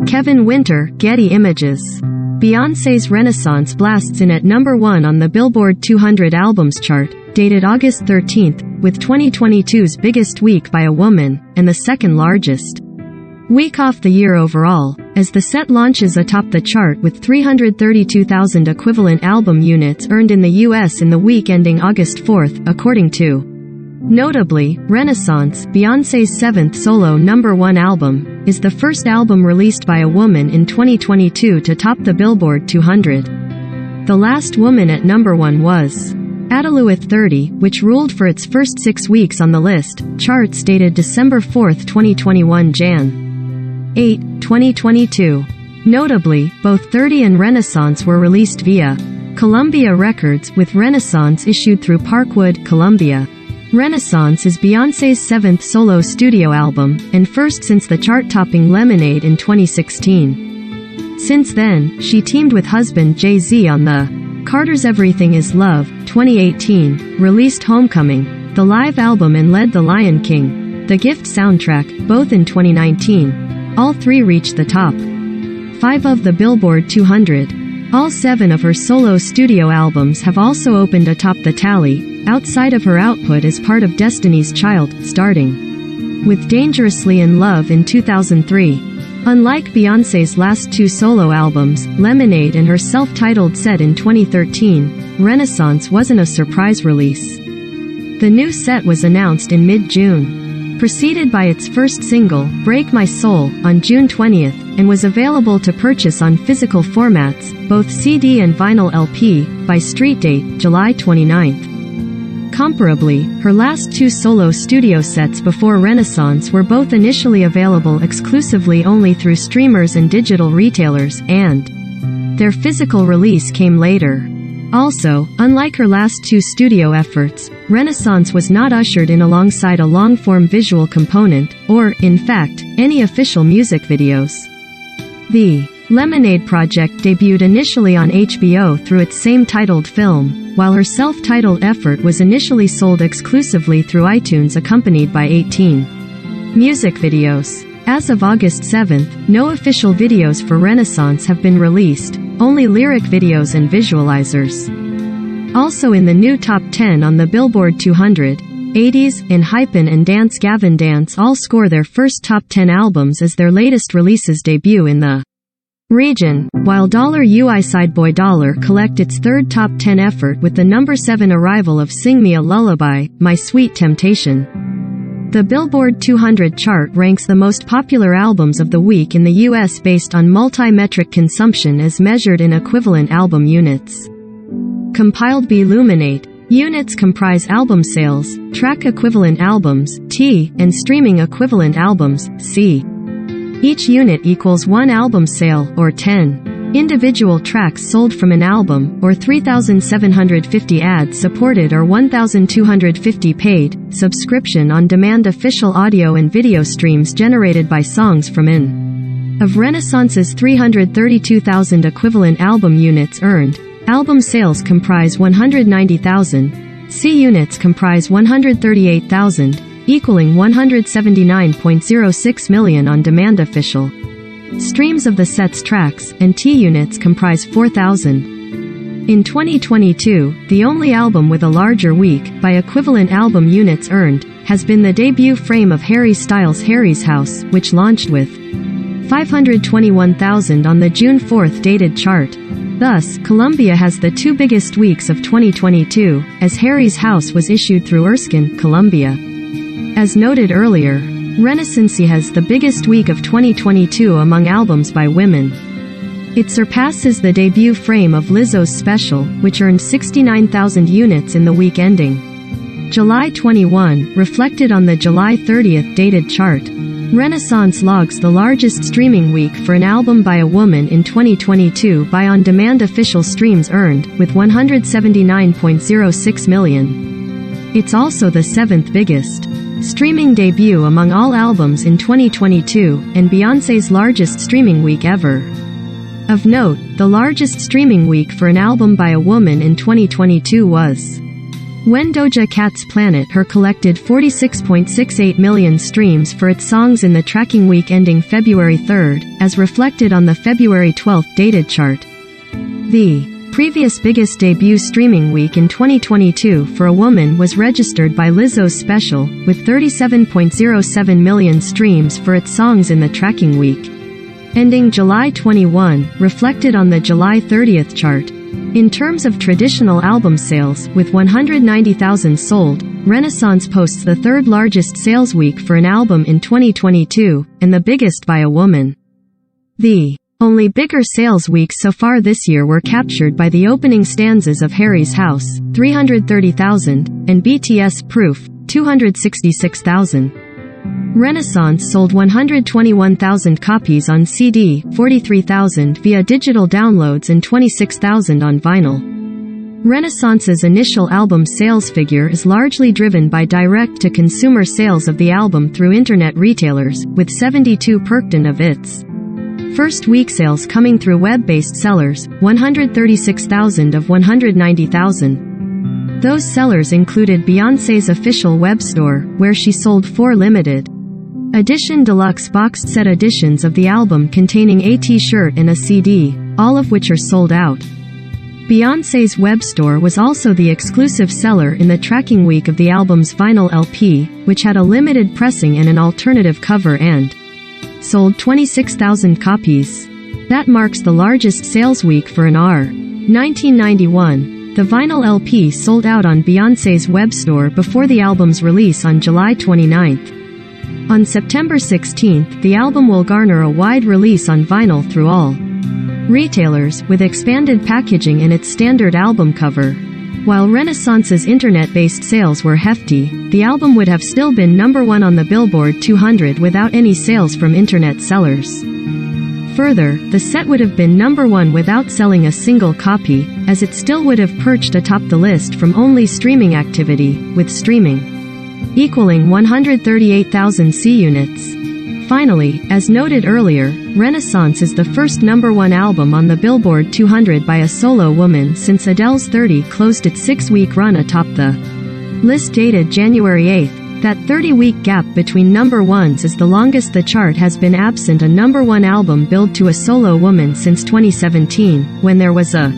Kevin Winter, Getty Images. Beyonce's Renaissance blasts in at number 1 on the Billboard 200 albums chart, dated August 13, with 2022's biggest week by a woman, and the second largest week off the year overall, as the set launches atop the chart with 332,000 equivalent album units earned in the US in the week ending August 4, according to. Notably, Renaissance, Beyonce's 7th solo #1 album, is the first album released by a woman in 2022 to top the Billboard 200. The last woman at #1 was Adele with 30, which ruled for its first 6 weeks on the list. Charts dated December 4, 2021, Jan. 8, 2022. Notably, both 30 and Renaissance were released via Columbia Records, with Renaissance issued through Parkwood, Columbia. Renaissance is Beyoncé's 7th solo studio album, and first since the chart-topping Lemonade in 2016. Since then, she teamed with husband Jay-Z on the Carter's Everything Is Love, 2018, released Homecoming, the live album, and led The Lion King, The Gift soundtrack, both in 2019. All three reached the top 5 of the Billboard 200. All 7 of her solo studio albums have also opened atop the tally, outside of her output as part of Destiny's Child, starting with Dangerously in Love in 2003. Unlike Beyoncé's last 2 solo albums, Lemonade and her self-titled set in 2013, Renaissance wasn't a surprise release. The new set was announced in mid-June, preceded by its first single, Break My Soul, on June 20, and was available to purchase on physical formats, both CD and vinyl LP, by street date, July 29. Comparably, her last 2 solo studio sets before Renaissance were both initially available exclusively only through streamers and digital retailers, and their physical release came later. Also, unlike her last 2 studio efforts, Renaissance was not ushered in alongside a long-form visual component, or, in fact, any official music videos. The Lemonade project debuted initially on HBO through its same titled film, while her self-titled effort was initially sold exclusively through iTunes accompanied by 18 music videos. As of August 7, no official videos for Renaissance have been released, only lyric videos and visualizers. Also in the new top 10 on the Billboard 200, 80s, and Hypin' and Dance Gavin Dance all score their first top 10 albums as their latest releases debut in the region, while $UI Sideboy Dollar collect its third top 10 effort with the #7 arrival of Sing Me a Lullaby, My Sweet Temptation. The Billboard 200 chart ranks the most popular albums of the week in the US based on multi-metric consumption as measured in equivalent album units. Compiled by Luminate. Units comprise album sales, track equivalent albums, T, and streaming equivalent albums, C. Each unit equals 1 album sale, or 10 individual tracks sold from an album, or 3,750 ad-supported or 1,250 paid, subscription on demand official audio and video streams generated by songs from in. Of Renaissance's 332,000 equivalent album units earned, album sales comprise 190,000, C units comprise 138,000, equaling 179.06 million on demand official streams of the set's tracks, and T units comprise 4,000. In 2022, the only album with a larger week, by equivalent album units earned, has been the debut Frame of Harry Styles' Harry's House, which launched with 521,000 on the June 4 dated chart. Thus, Columbia has the 2 biggest weeks of 2022, as Harry's House was issued through Erskine, Columbia. As noted earlier, Renaissance has the biggest week of 2022 among albums by women. It surpasses the debut Frame of Lizzo's Special, which earned 69,000 units in the week ending July 21, reflected on the July 30 dated chart. Renaissance logs the largest streaming week for an album by a woman in 2022 by on-demand official streams earned, with 179.06 million. It's also the 7th biggest streaming debut among all albums in 2022, and Beyoncé's largest streaming week ever. Of note, the largest streaming week for an album by a woman in 2022 was When Doja Cat's Planet Her collected 46.68 million streams for its songs in the tracking week ending February 3rd, as reflected on the February 12th dated chart. The previous biggest debut streaming week in 2022 for a woman was registered by Lizzo's Special, with 37.07 million streams for its songs in the tracking week ending July 21, reflected on the July 30th chart. In terms of traditional album sales, with 190,000 sold, Renaissance posts the third largest sales week for an album in 2022, and the biggest by a woman. The only bigger sales weeks so far this year were captured by the opening stanzas of Harry's House, 330,000, and BTS Proof, 266,000. Renaissance sold 121,000 copies on CD, 43,000 via digital downloads and 26,000 on vinyl. Renaissance's initial album sales figure is largely driven by direct-to-consumer sales of the album through internet retailers, with 72% of its first week sales coming through web-based sellers, 136,000 of 190,000. Those sellers included Beyonce's official web store, where she sold 4 limited edition deluxe boxed set editions of the album containing a t-shirt and a CD, all of which are sold out. Beyoncé's web store was also the exclusive seller in the tracking week of the album's vinyl LP, which had a limited pressing and an alternative cover and sold 26,000 copies. That marks the largest sales week for an R. 1991. The vinyl LP sold out on Beyoncé's web store before the album's release on July 29. On September 16, the album will garner a wide release on vinyl through all retailers, with expanded packaging and its standard album cover. While Renaissance's internet-based sales were hefty, the album would have still been number 1 on the Billboard 200 without any sales from internet sellers. Further, the set would have been number 1 without selling a single copy, as it still would have perched atop the list from only streaming activity, with streaming equaling 138,000 units. Finally, as noted earlier, Renaissance is the first number 1 album on the Billboard 200 by a solo woman since Adele's 30 closed its 6-week run atop the list dated January 8. That 30-week gap between number 1s is the longest the chart has been absent a number 1 album billed to a solo woman since 2017, when there was a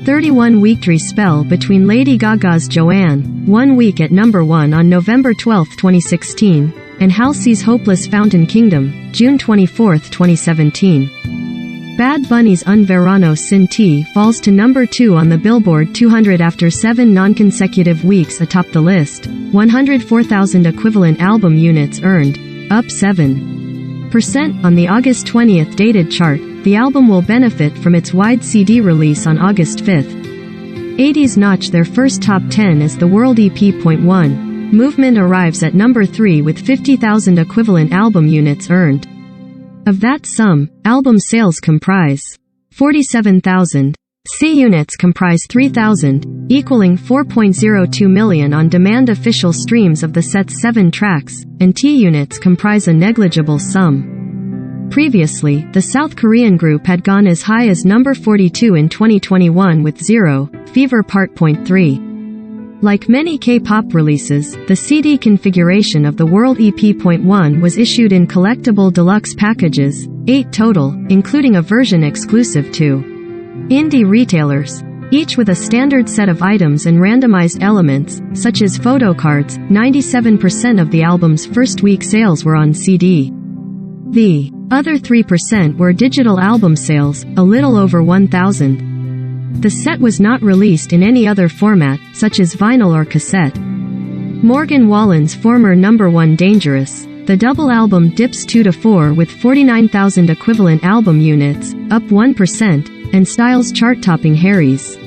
31-week spell between Lady Gaga's Joanne, 1 week at number 1 on November 12, 2016, and Halsey's Hopeless Fountain Kingdom, June 24, 2017. Bad Bunny's Un Verano Sin Ti falls to number 2 on the Billboard 200 after 7 non-consecutive weeks atop the list, 104,000 equivalent album units earned, up 7% on the August 20th dated chart. The album will benefit from its wide CD release on August 5th. 80s notch their first top 10 as the World EP.1. Movement arrives at number 3 with 50,000 equivalent album units earned. Of that sum, album sales comprise 47,000. C units comprise 3,000, equaling 4.02 million on-demand official streams of the set's 7 tracks, and T units comprise a negligible sum. Previously, the South Korean group had gone as high as number 42 in 2021 with Zero, Fever Part. 3. Like many K-pop releases, the CD configuration of the World EP.1 was issued in collectible deluxe packages, 8 total, including a version exclusive to indie retailers, each with a standard set of items and randomized elements, such as photo cards. 97% of the album's first week sales were on CD. The other 3% were digital album sales, a little over 1,000. The set was not released in any other format, such as vinyl or cassette. Morgan Wallen's former number 1 Dangerous, the double album dips 2 to 4 with 49,000 equivalent album units, up 1%, and Styles' chart-topping Harry's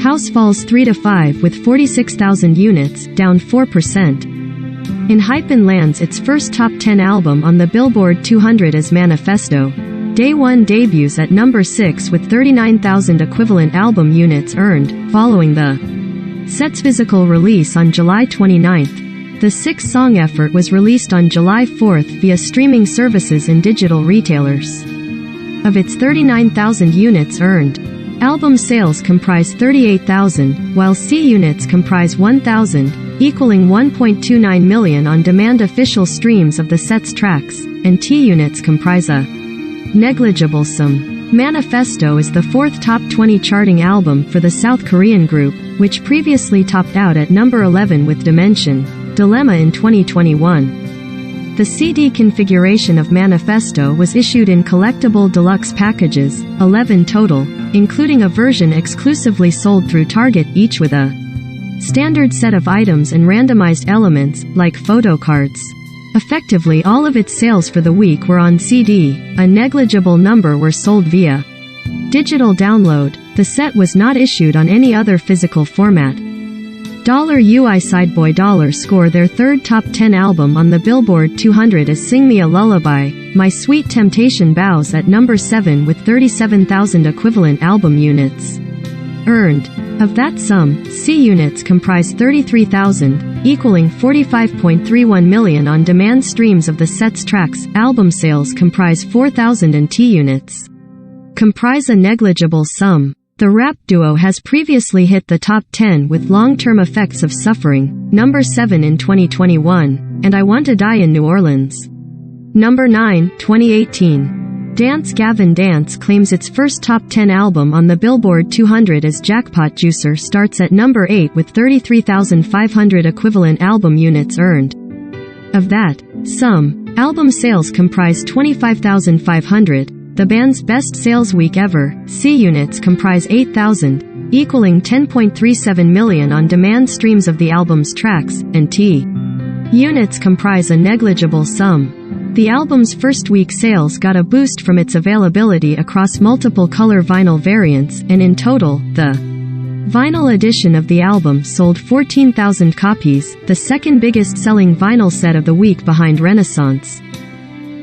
House falls 3 to 5 with 46,000 units, down 4%. In Hypen lands its first top 10 album on the Billboard 200 as Manifesto. Day 1 debuts at number 6 with 39,000 equivalent album units earned, following the set's physical release on July 29. The 6-song effort was released on July 4 via streaming services and digital retailers. Of its 39,000 units earned, Album sales comprise 38,000, while C units comprise 1,000, equaling 1.29 million on-demand official streams of the set's tracks, and T units comprise a negligible sum. Manifesto is the fourth top 20 charting album for the South Korean group, which previously topped out at number 11 with Dilemma in 2021. The CD configuration of Manifesto was issued in collectible deluxe packages, 11 total, including a version exclusively sold through Target, each with a standard set of items and randomized elements, like photo cards. Effectively, all of its sales for the week were on CD, a negligible number were sold via digital download. The set was not issued on any other physical format. UI Sideboy score their third top 10 album on the Billboard 200 as Sing Me a Lullaby, My Sweet Temptation bows at number 7 with 37,000 equivalent album units earned. Of that sum, C units comprise 33,000, equaling 45.31 million on-demand streams of the set's tracks. Album sales comprise 4,000 and T units comprise a negligible sum. The rap duo has previously hit the top 10 with Long-Term Effects of Suffering, number 7 in 2021, and I Want to Die in New Orleans, number 9, 2018. Dance Gavin Dance claims its first top 10 album on the Billboard 200 as Jackpot Juicer starts at number 8 with 33,500 equivalent album units earned. Of that sum, album sales comprise 25,500, the band's best sales week ever. C units comprise 8,000, equaling 10.37 million on-demand streams of the album's tracks, and T units comprise a negligible sum. The album's first week sales got a boost from its availability across multiple color vinyl variants, and in total, the vinyl edition of the album sold 14,000 copies, the second biggest selling vinyl set of the week behind Renaissance.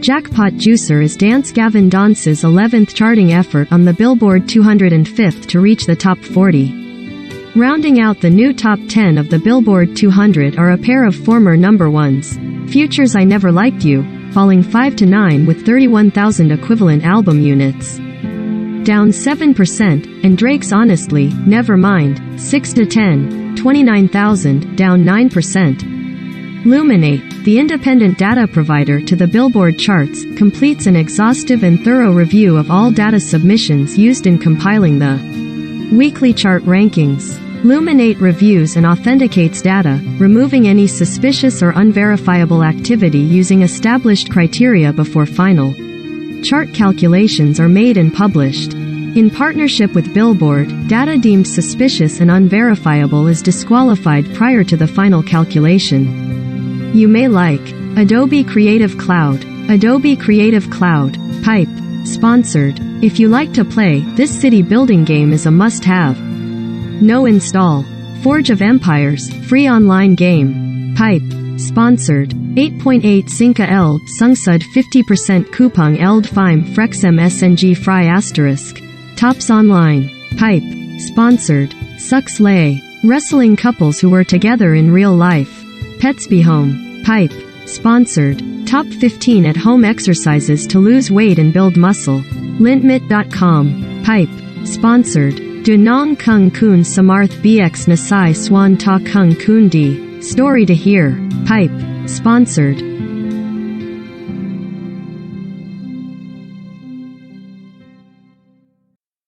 Jackpot Juicer is Dance Gavin Dance's 11th charting effort on the Billboard 200 and 5th to reach the top 40. Rounding out the new top 10 of the Billboard 200 are a pair of former number ones, Future's I Never Liked You, falling 5 to 9 with 31,000 equivalent album units, down 7%, and Drake's Honestly, Never Mind, 6 to 10, 29,000, down 9%. Luminate, the independent data provider to the Billboard charts, completes an exhaustive and thorough review of all data submissions used in compiling the weekly chart rankings. Luminate reviews and authenticates data, removing any suspicious or unverifiable activity using established criteria before final chart calculations are made and published. In partnership with Billboard, data deemed suspicious and unverifiable is disqualified prior to the final calculation. You may like Adobe Creative Cloud. Adobe Creative Cloud, Pipe, sponsored. If you like to play, this city building game is a must-have. No install. Forge of Empires, free online game. Pipe, sponsored. 8.8 Sinka Eld, Sungsud 50% Kupang Eld Fime Frexem SNG Fry Asterisk. Tops online. Pipe, sponsored. Sucks Lay, wrestling couples who were together in real life. Pets Be Home. Pipe, sponsored. Top 15 at-home exercises to lose weight and build muscle. Lintmit.com. Pipe, sponsored. Du Nong Kung Kun Samarth BX Nasai Swan Ta Kung Kun Di. Story to Hear. Pipe, sponsored.